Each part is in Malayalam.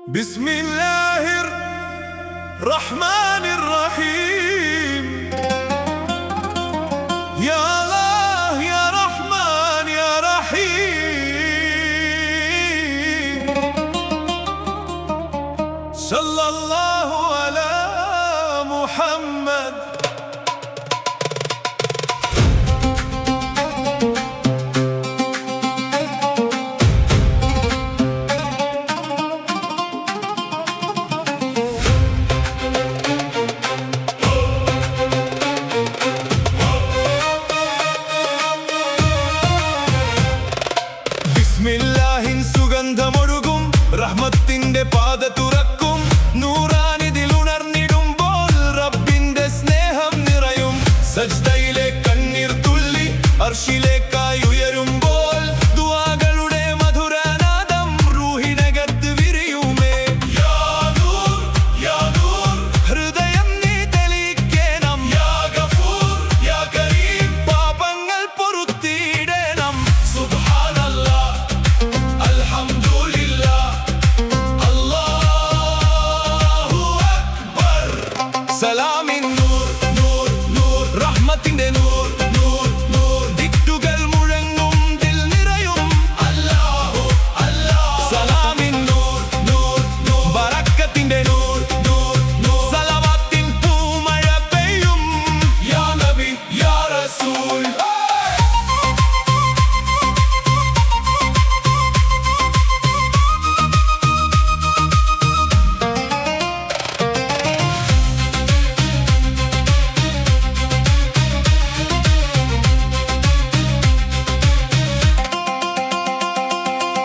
بسم الله الرحمن الرحيم يا الله يا رحمن يا رحيم صلى الله على محمد. ബിസ്മില്ലാഹിൻ സുഗന്ധമൊഴുകും റഹ്മത്തിന്റെ പാത തുറക്കും നൂറാനിതിൽ ഉണർന്നിടുമ്പോൾ റബ്ബിന്റെ സ്നേഹം നിറയും. സജ്ദയിലെ കണ്ണീർ തുള്ളി അർശിലേക്കായി ഉയരുമ്പോൾ ദുആകളുടെ മധുരനാദം റൂഹിനകത്ത് വിരിയുമേ. യാ നൂർ യാ നൂർ ഹൃദയം നീ തെളിയിക്കണം. യാ ഗഫൂർ യാ കരീം പാപങ്ങൾ പൊറുത്തിടണം. സുബ്ഹാനല്ലാഹ് അൽഹംദുലില്ലാഹ് അല്ലാഹു അക്ബർ. സലാമിൻ നൂർ നൂർ നൂർ റഹ്മത്തിന്റെ നൂർ നൂർ നൂർ ദിക്കുകൾ മുഴങ്ങും ദിൽ നിറയും അല്ലാഹു അല്ലാഹ്. സലാമിൻ നൂർ നൂർ നൂർ ബറക്കത്തിന്റെ നൂർ നൂർ നൂർ സലവാത്തിൻ പൂമഴ പെയ്യും യാ നബി യാ റസൂൽ.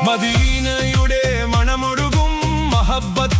മദീനയുടെ മണമൊഴുകും മഹബ്ബത്ത്